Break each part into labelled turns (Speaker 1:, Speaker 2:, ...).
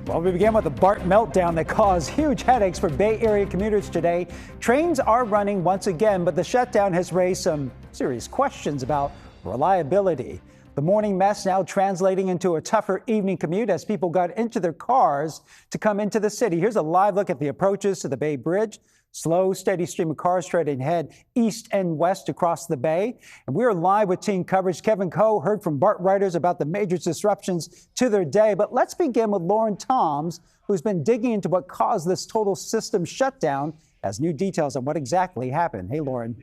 Speaker 1: Well, we begin with a BART meltdown that caused huge headaches for Bay Area commuters today. Trains are running once again, but the shutdown has raised some serious questions about reliability. The morning mess now translating into a tougher evening commute as people got into their cars to come into the city. Here's a live look at the approaches to the Bay Bridge. Slow, steady stream of cars straight ahead east and west across the bay. And we're live with team coverage. Kevin Coe heard from BART riders about the major disruptions to their day. But let's begin with Lauren Toms, who's been digging into what caused this total system shutdown, has new details on what exactly happened. Hey, Lauren.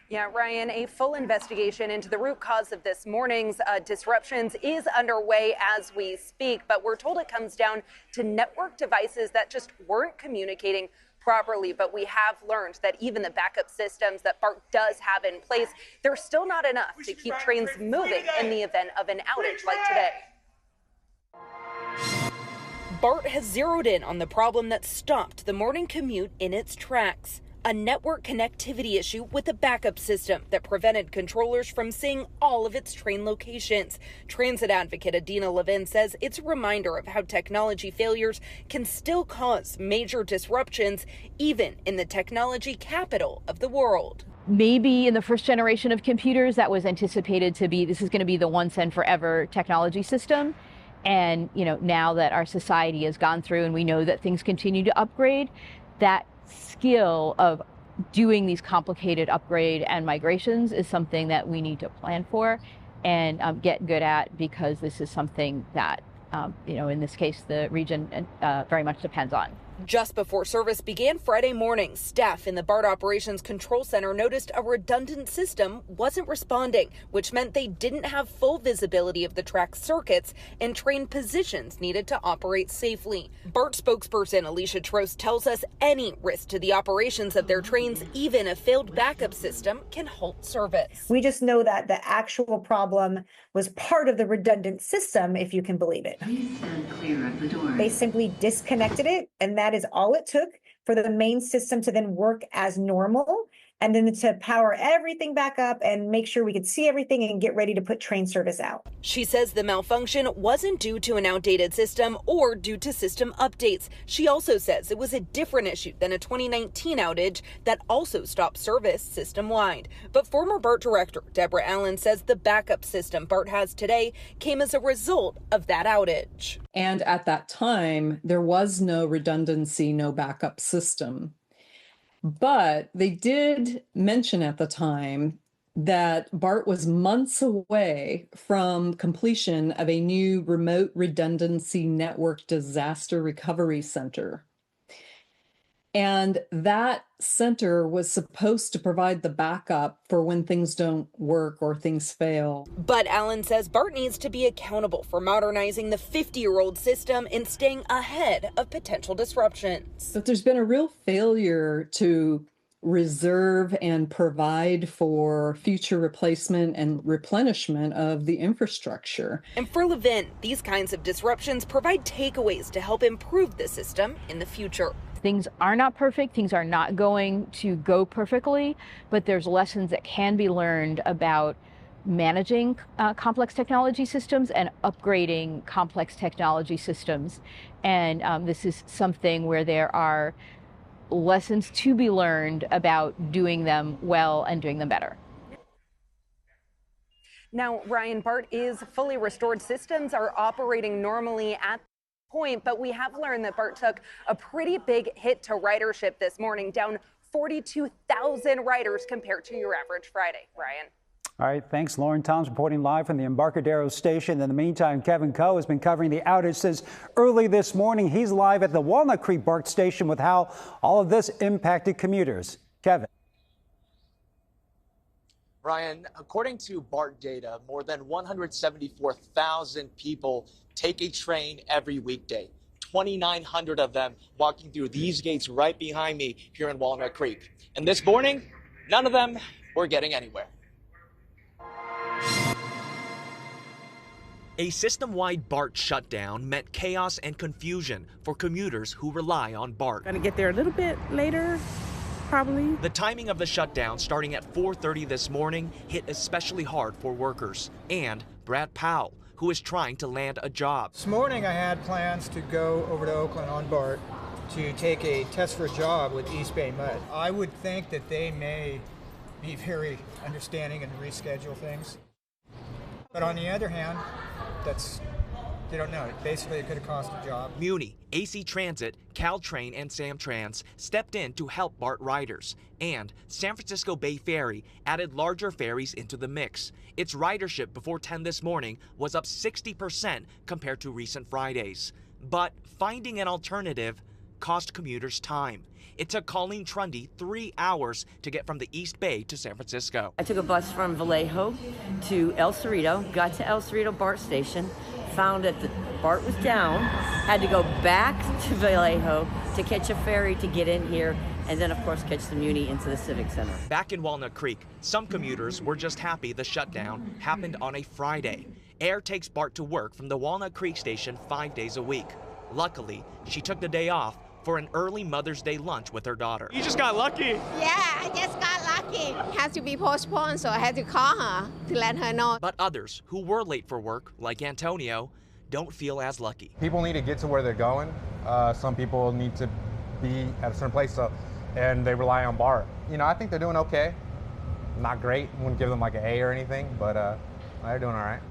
Speaker 2: Yeah, Ryan, a full investigation into the root cause of this morning's disruptions is underway as we speak, but we're told it comes down to network devices that just weren't communicating properly. But we have learned that even the backup systems that BART does have in place, they're still not enough to keep trains moving in the event of an outage like today. BART has zeroed in on the problem that stopped the morning commute in its tracks. A network connectivity issue with a backup system that prevented controllers from seeing all of its train locations. Transit advocate Adina Levin says it's a reminder of how technology failures can still cause major disruptions, even in the technology capital of the world.
Speaker 3: Maybe in the first generation of computers that was anticipated to be, this is going to be the once and forever technology system. And, now that our society has gone through and we know that things continue to upgrade, that skill of doing these complicated upgrade and migrations is something that we need to plan for and get good at, because this is something that, in this case, the region very much depends on.
Speaker 2: Just before service began Friday morning, staff in the BART Operations Control Center noticed a redundant system wasn't responding, which meant they didn't have full visibility of the track circuits and train positions needed to operate safely. BART spokesperson Alicia Trost tells us any risk to the operations of their trains, even a failed backup system, can halt service.
Speaker 4: We just know that the actual problem was part of the redundant system, if you can believe it.
Speaker 5: Please stand clear of the door.
Speaker 4: They simply disconnected it, and that is all it took for the main system to then work as normal, and then to power everything back up and make sure we could see everything and get ready to put train service out.
Speaker 2: She says the malfunction wasn't due to an outdated system or due to system updates. She also says it was a different issue than a 2019 outage that also stopped service system-wide. But former BART director Deborah Allen says the backup system BART has today came as a result of that outage.
Speaker 6: And at that time, there was no redundancy, no backup system. But they did mention at the time that BART was months away from completion of a new remote redundancy network disaster recovery center. And that center was supposed to provide the backup for when things don't work or things fail.
Speaker 2: But Allen says BART needs to be accountable for modernizing the 50-year-old system and staying ahead of potential disruptions.
Speaker 6: But there's been a real failure to reserve and provide for future replacement and replenishment of the infrastructure.
Speaker 2: And for Levin, these kinds of disruptions provide takeaways to help improve the system in the future.
Speaker 3: Things are not perfect. Things are not going to go perfectly, but there's lessons that can be learned about managing complex technology systems and upgrading complex technology systems. And this is something where there are lessons to be learned about doing them well and doing them better.
Speaker 2: Now, Ryan, BART is fully restored. Systems are operating normally at point, but we have learned that BART took a pretty big hit to ridership this morning, down 42,000 riders compared to your average Friday. Ryan.
Speaker 1: All right, thanks. Lauren Toms reporting live from the Embarcadero station. In the meantime, Kevin Coe has been covering the outage since early this morning. He's live at the Walnut Creek BART station with how all of this impacted commuters. Kevin.
Speaker 7: Ryan, according to BART data, more than 174,000 people take a train every weekday. 2,900 of them walking through these gates right behind me here in Walnut Creek. And this morning, none of them were getting anywhere.
Speaker 8: A system-wide BART shutdown meant chaos and confusion for commuters who rely on BART.
Speaker 9: Gonna get there a little bit later, probably.
Speaker 8: The timing of the shutdown, starting at 4:30 this morning, hit especially hard for workers. And Brad Powell, who is trying to land a job.
Speaker 10: This morning I had plans to go over to Oakland on BART to take a test for a job with East Bay Mud. I would think that they may be very understanding and reschedule things. But on the other hand, they don't know. Basically, it could have cost a job.
Speaker 8: Muni, AC Transit, Caltrain, and Samtrans stepped in to help BART riders. And San Francisco Bay Ferry added larger ferries into the mix. Its ridership before 10 this morning was up 60% compared to recent Fridays. But finding an alternative cost commuters time. It took Colleen Trundy 3 hours to get from the East Bay to San Francisco.
Speaker 11: I took a bus from Vallejo to El Cerrito, got to El Cerrito BART station, found that the BART was down, had to go back to Vallejo to catch a ferry to get in here, and then of course catch the Muni into the Civic Center.
Speaker 8: Back in Walnut Creek, some commuters were just happy the shutdown happened on a Friday. Air takes BART to work from the Walnut Creek station 5 days a week. Luckily, she took the day off for an early Mother's Day lunch with her daughter.
Speaker 12: You just got lucky.
Speaker 13: Yeah, I just got lucky. It has to be postponed, so I had to call her to let her know.
Speaker 8: But others who were late for work, like Antonio, don't feel as lucky.
Speaker 14: People need to get to where they're going. Some people need to be at a certain place, and they rely on BART. You know, I think they're doing okay. Not great. Wouldn't give them like an A or anything, but they're doing all right.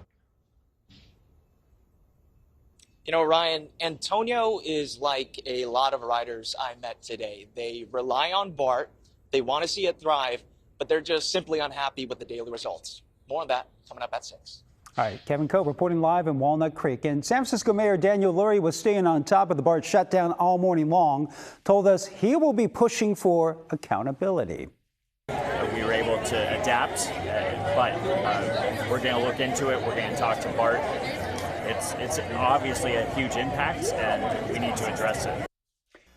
Speaker 7: You know, Ryan, Antonio is like a lot of riders I met today. They rely on BART, they want to see it thrive, but they're just simply unhappy with the daily results. More on that coming up at 6.
Speaker 1: All right, Kevin Coe reporting live in Walnut Creek. And San Francisco Mayor Daniel Lurie was staying on top of the BART shutdown all morning long, told us he will be pushing for accountability.
Speaker 15: We were able to adapt, but we're going to look into it. We're going to talk to BART. It's obviously a huge impact, and we need to address it.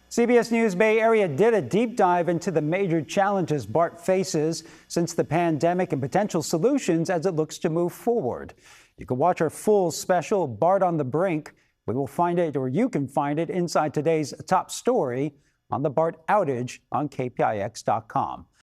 Speaker 1: CBS News Bay Area did a deep dive into the major challenges BART faces since the pandemic and potential solutions as it looks to move forward. You can watch our full special, BART on the Brink. We will find it, or you can find it, inside today's top story on the BART outage on KPIX.com.